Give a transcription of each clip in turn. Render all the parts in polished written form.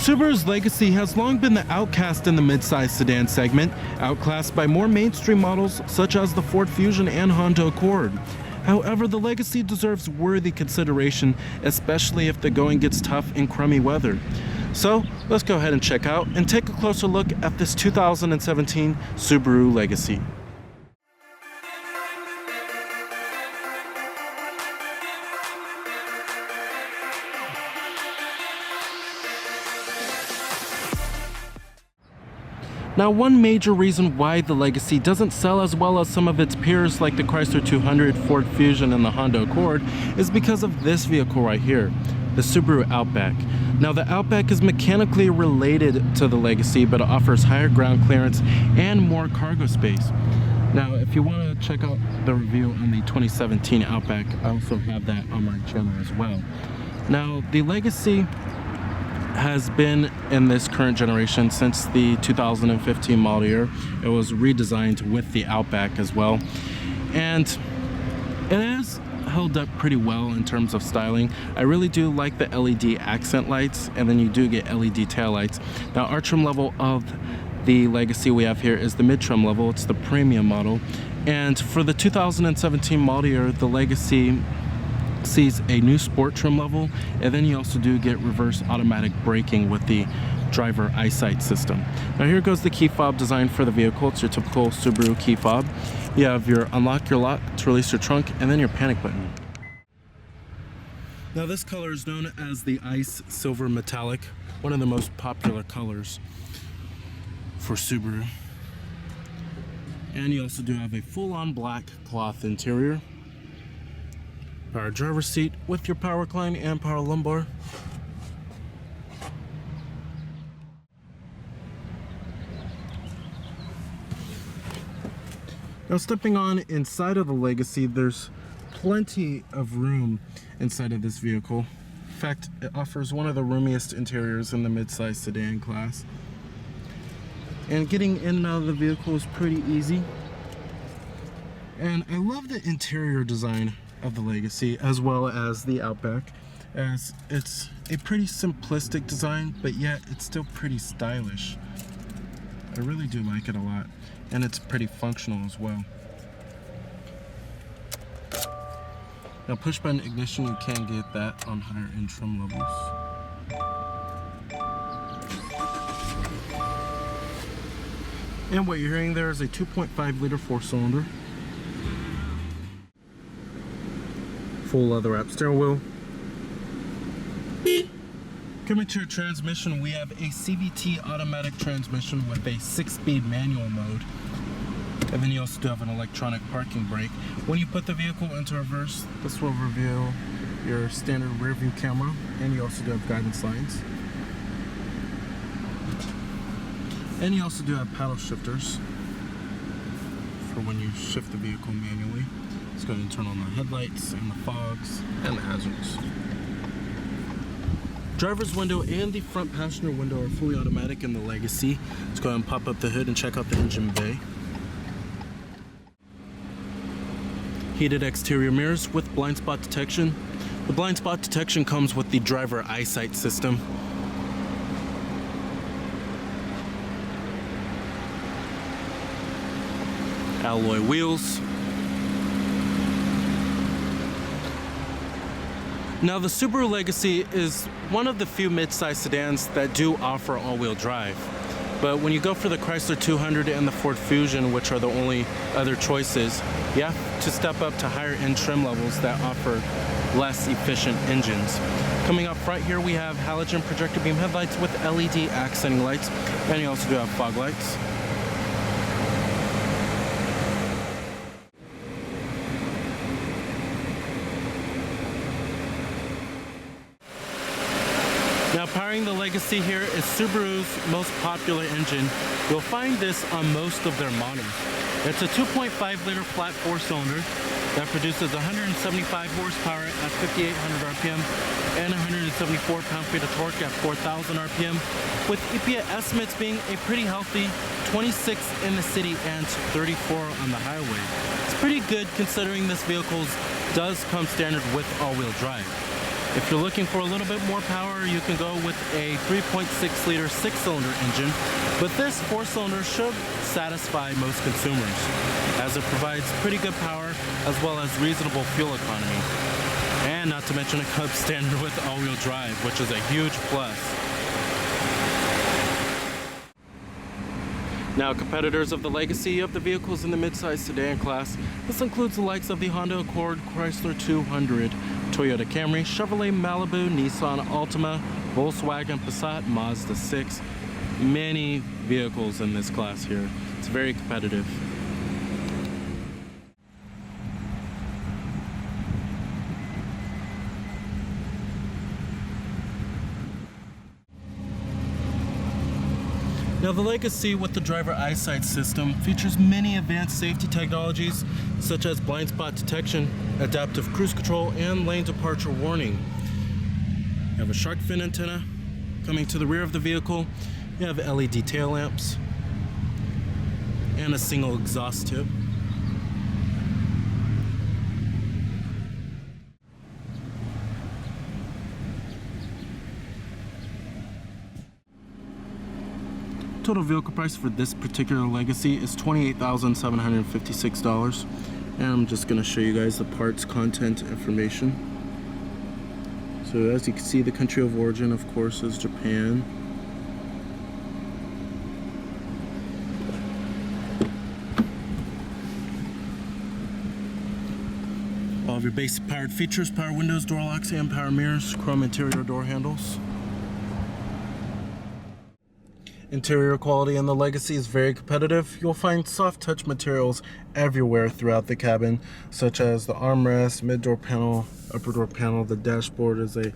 Subaru's Legacy has long been the outcast in the midsize sedan segment, outclassed by more mainstream models such as the Ford Fusion and Honda Accord. However, the Legacy deserves worthy consideration, especially if the going gets tough in crummy weather. So let's go ahead and check out and take a closer look at this 2017 Subaru Legacy. Now, one major reason why the Legacy doesn't sell as well as some of its peers like the Chrysler 200, Ford Fusion, and the Honda Accord is because of this vehicle right here, the Subaru Outback. Now, the Outback is mechanically related to the Legacy, but it offers higher ground clearance and more cargo space. Now, if you want to check out the review on the 2017 Outback, I also have that on my channel as well. Now, the Legacy has been in this current generation since the 2015 model year. It was redesigned with the Outback as well, and it has held up pretty well in terms of styling. I really do like the LED accent lights, and then you do get LED tail lights. Now, our trim level of the Legacy we have here is the mid-trim level. It's the premium model, and for the 2017 model year, the Legacy sees a new sport trim level, and then you also do get reverse automatic braking with the driver eyesight system. Now, here goes the key fob design for the vehicle. It's your typical Subaru key fob. You have your unlock your lock to release your trunk, and then your panic button. Now, this color is known as the Ice Silver Metallic, one of the most popular colors for Subaru. And you also do have a full-on black cloth interior, power driver's seat with your power recline and power lumbar. Now, stepping on inside of the Legacy, there's plenty of room inside of this vehicle. In fact, it offers one of the roomiest interiors in the midsize sedan class. And getting in and out of the vehicle is pretty easy. And I love the interior design of the Legacy as well as the Outback, as it's a pretty simplistic design, but yet it's still pretty stylish. I really do like it a lot, and it's pretty functional as well. Now, push button ignition, you can get that on higher end trim levels. And what you're hearing there is a 2.5 liter 4-cylinder. Full leather wrap steering wheel. Coming to your transmission, we have a CVT automatic transmission with a 6-speed manual mode. And then you also do have an electronic parking brake. When you put the vehicle into reverse, this will reveal your standard rear view camera, and you also do have guidance lines. And you also do have paddle shifters for when you shift the vehicle manually. Let's go ahead and turn on the headlights and the fogs and the hazards. Driver's window and the front passenger window are fully automatic in the Legacy. Let's go ahead and pop up the hood and check out the engine bay. Heated exterior mirrors with blind spot detection. The blind spot detection comes with the driver eyesight system. Alloy wheels. Now, the Subaru Legacy is one of the few mid-size sedans that do offer all-wheel drive. But when you go for the Chrysler 200 and the Ford Fusion, which are the only other choices, you have to step up to higher end trim levels that offer less efficient engines. Coming up front here, we have halogen projector beam headlights with LED accenting lights, and you also do have fog lights. Now, powering the Legacy here is Subaru's most popular engine. You'll find this on most of their models. It's a 2.5 liter flat 4-cylinder that produces 175 horsepower at 5,800 RPM and 174 pound-feet of torque at 4,000 RPM, with EPA estimates being a pretty healthy 26 in the city and 34 on the highway. It's pretty good considering this vehicle does come standard with all-wheel drive. If you're looking for a little bit more power, you can go with a 3.6 liter 6-cylinder engine, but this 4-cylinder should satisfy most consumers, as it provides pretty good power as well as reasonable fuel economy. And not to mention it comes standard with all-wheel drive, which is a huge plus. Now, competitors of the Legacy of the vehicles in the midsize sedan class, this includes the likes of the Honda Accord, Chrysler 200, Toyota Camry, Chevrolet Malibu, Nissan Altima, Volkswagen Passat, Mazda 6. Many vehicles in this class here. It's very competitive. Now, the Legacy with the driver eyesight system features many advanced safety technologies such as blind spot detection, adaptive cruise control, and lane departure warning. You have a shark fin antenna coming to the rear of the vehicle. You have LED tail lamps and a single exhaust tip. Total vehicle price for this particular Legacy is $28,756, and I'm just going to show you guys the parts content information. So as you can see, the country of origin, of course, is Japan. All of your basic powered features: power windows, door locks, and power mirrors, chrome interior door handles. Interior quality in the Legacy is very competitive. You'll find soft touch materials everywhere throughout the cabin, such as the armrest, mid-door panel, upper door panel. The dashboard is a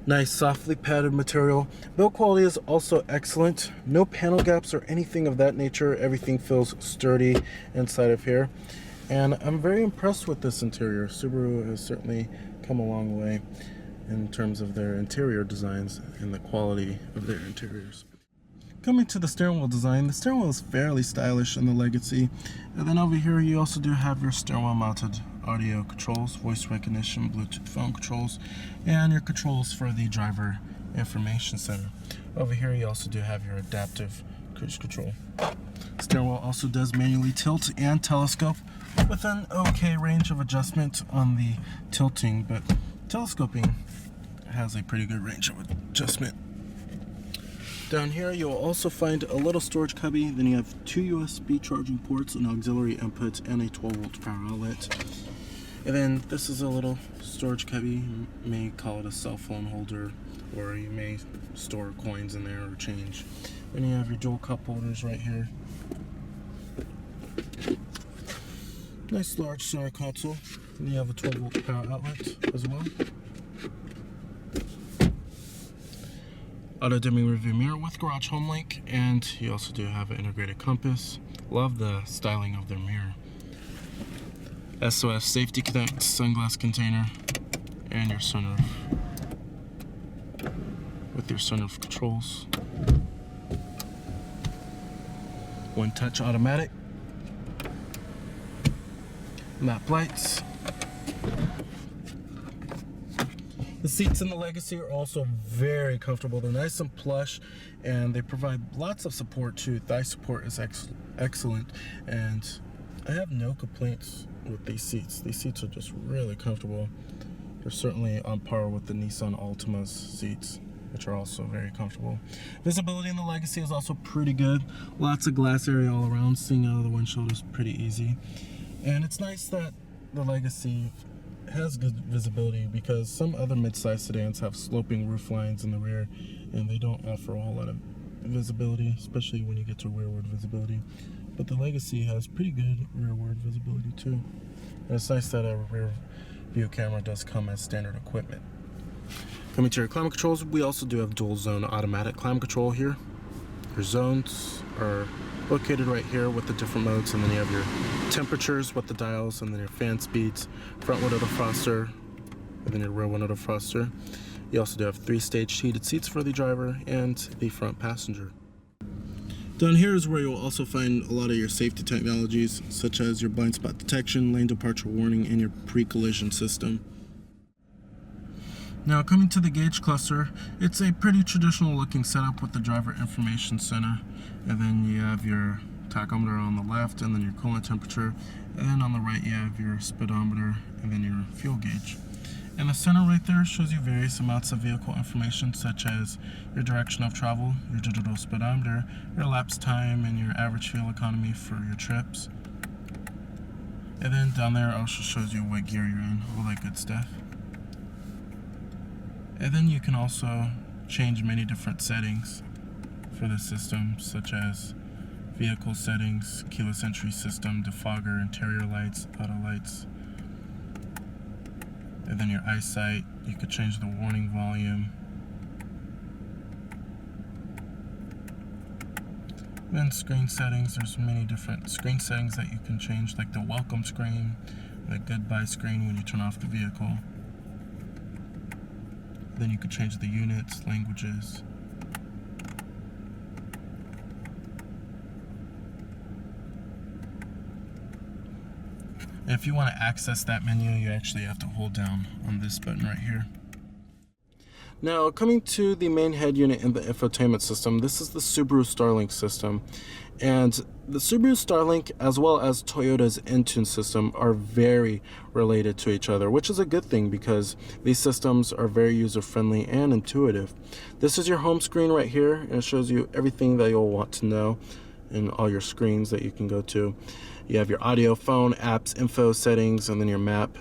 nice softly padded material. Build quality is also excellent. No panel gaps or anything of that nature. Everything feels sturdy inside of here. And I'm very impressed with this interior. Subaru has certainly come a long way in terms of their interior designs and the quality of their interiors. Coming to the steering wheel design, the steering wheel is fairly stylish in the Legacy. And then over here you also do have your steering wheel mounted audio controls, voice recognition, Bluetooth phone controls, and your controls for the driver information center. Over here you also do have your adaptive cruise control. Steering wheel also does manually tilt and telescope with an okay range of adjustment on the tilting, but telescoping has a pretty good range of adjustment. Down here you'll also find a little storage cubby. Then you have 2 USB charging ports, an auxiliary input, and a 12-volt power outlet. And then this is a little storage cubby. You may call it a cell phone holder, or you may store coins in there or change. Then you have your dual cup holders right here. Nice large center console. And you have a 12-volt power outlet as well. Auto dimming rearview mirror with garage home link, and you also do have an integrated compass. Love the styling of their mirror. SOS safety connect, sunglass container, and your sunroof with your sunroof controls. One touch automatic, map lights. The seats in the Legacy are also very comfortable. They're nice and plush, and they provide lots of support too. Thigh support is excellent, and I have no complaints with these seats. These seats are just really comfortable. They're certainly on par with the Nissan Altima's seats, which are also very comfortable. Visibility in the Legacy is also pretty good. Lots of glass area all around. Seeing out of the windshield is pretty easy. And it's nice that the Legacy has good visibility, because some other mid-size sedans have sloping roof lines in the rear and they don't offer a whole lot of visibility, especially when you get to rearward visibility. But the Legacy has pretty good rearward visibility too. And it's nice that a rear view camera does come as standard equipment. Coming to your climate controls, we also do have dual zone automatic climate control here. Your zones are located right here with the different modes, and then you have your temperatures with the dials, and then your fan speeds, front window defroster, and then your rear window defroster. You also do have 3-stage heated seats for the driver and the front passenger. Down here is where you'll also find a lot of your safety technologies, such as your blind spot detection, lane departure warning, and your pre-collision system. Now coming to the gauge cluster, it's a pretty traditional looking setup with the driver information center, and then you have your tachometer on the left, and then your coolant temperature, and then on the right you have your speedometer, and then your fuel gauge. And the center right there shows you various amounts of vehicle information, such as your direction of travel, your digital speedometer, your lapse time, and your average fuel economy for your trips. And then down there also shows you what gear you're in, all that good stuff. And then you can also change many different settings for the system, such as vehicle settings, keyless entry system, defogger, interior lights, auto lights. And then your eyesight, you could change the warning volume. Then screen settings, there's many different screen settings that you can change, like the welcome screen, the goodbye screen when you turn off the vehicle. Then you could change the units, languages. And if you want to access that menu, you actually have to hold down on this button right here. Now, coming to the main head unit in the infotainment system, this is the Subaru Starlink system. And the Subaru Starlink, as well as Toyota's Entune system, are very related to each other, which is a good thing because these systems are very user-friendly and intuitive. This is your home screen right here, and it shows you everything that you'll want to know and all your screens that you can go to. You have your audio, phone, apps, info, settings, and then your map.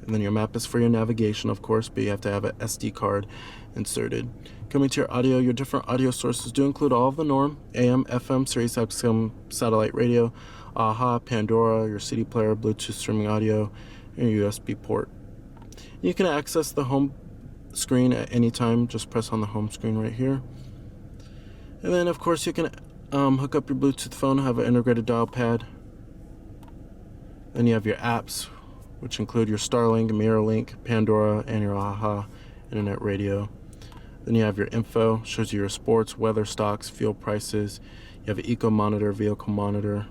And then your map is for your navigation, of course, but you have to have an SD card inserted. Coming to your audio, your different audio sources do include all of the norm: AM, FM, Sirius XM, satellite radio, AHA, Pandora, your CD player, Bluetooth streaming audio, and your USB port. You can access the home screen at any time. Just press on the home screen right here. And then, of course, you can hook up your Bluetooth phone, have an integrated dial pad. Then you have your apps, which include your Starlink, MirrorLink, Pandora, and your AHA internet radio. Then you have your info, shows you your sports, weather, stocks, fuel prices. You have an eco monitor, vehicle monitor.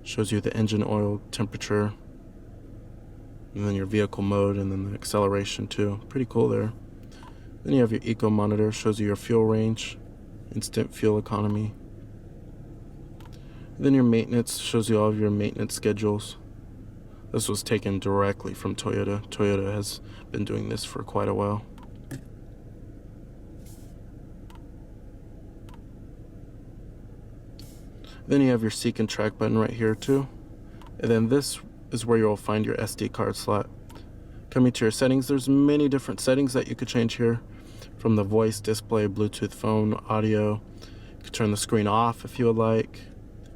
Shows you the engine oil temperature. And then your vehicle mode, and then the acceleration too. Pretty cool there. Then you have your eco monitor, shows you your fuel range, instant fuel economy. Then your maintenance, shows you all of your maintenance schedules. This was taken directly from Toyota. Toyota has been doing this for quite a while. Then you have your seek and track button right here too. And then this is where you'll find your SD card slot. Coming to your settings, there's many different settings that you could change here. From the voice, display, Bluetooth phone, audio. You could turn the screen off if you would like.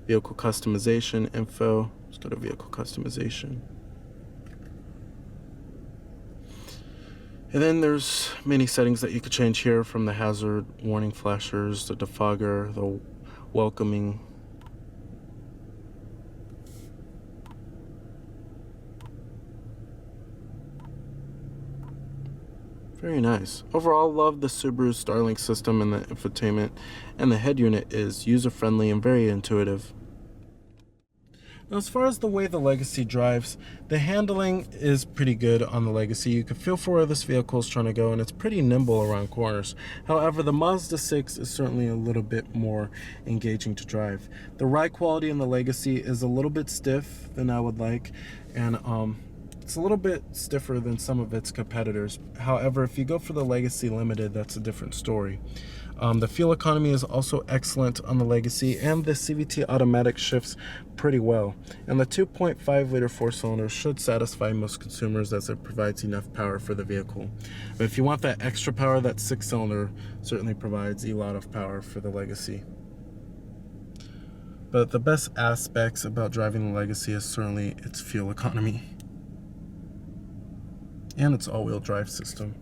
Vehicle customization, info. Let's go to vehicle customization. And then there's many settings that you could change here, from the hazard warning flashers, the defogger, the welcoming. Very nice. Overall, love the Subaru Starlink system, and the infotainment and the head unit is user-friendly and very intuitive. Now, as far as the way the Legacy drives, the handling is pretty good on the Legacy. You can feel for where this vehicle is trying to go, and it's pretty nimble around corners. However, the Mazda 6 is certainly a little bit more engaging to drive. The ride quality in the Legacy is a little bit stiff than I would like, and it's a little bit stiffer than some of its competitors. However, if you go for the Legacy Limited, that's a different story. The fuel economy is also excellent on the Legacy, and the CVT automatic shifts pretty well. And the 2.5 liter 4-cylinder should satisfy most consumers, as it provides enough power for the vehicle. But if you want that extra power, that 6-cylinder certainly provides a lot of power for the Legacy. But the best aspects about driving the Legacy is certainly its fuel economy and its all-wheel drive system.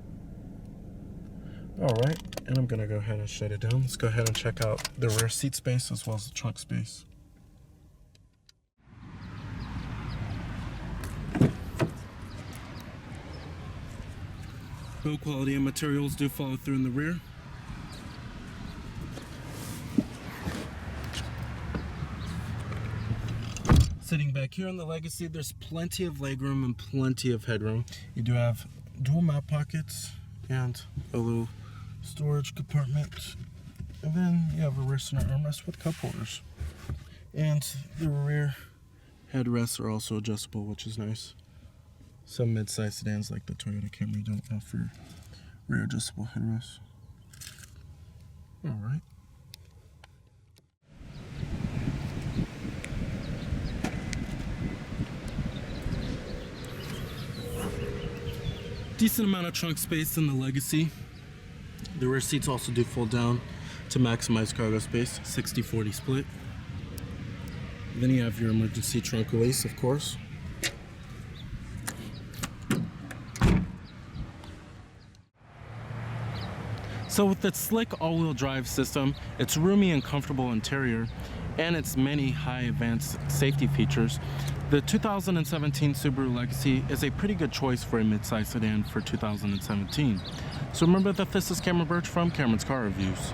Alright, and I'm going to go ahead and shut it down. Let's go ahead and check out the rear seat space as well as the trunk space. Build quality and materials do follow through in the rear. Sitting back here on the Legacy, there's plenty of legroom and plenty of headroom. You do have dual map pockets and a little storage compartment. And then you have a rear center armrest with cup holders. And the rear headrests are also adjustable, which is nice. Some mid-size sedans like the Toyota Camry don't offer rear adjustable headrests. Alright. Decent amount of trunk space in the Legacy. The rear seats also do fold down to maximize cargo space, 60-40 split. Then you have your emergency trunk release, of course. So with its slick all-wheel drive system, its roomy and comfortable interior, and its many high advanced safety features, the 2017 Subaru Legacy is a pretty good choice for a midsize sedan for 2017. So remember that this is Cameron Birch from Cameron's Car Reviews.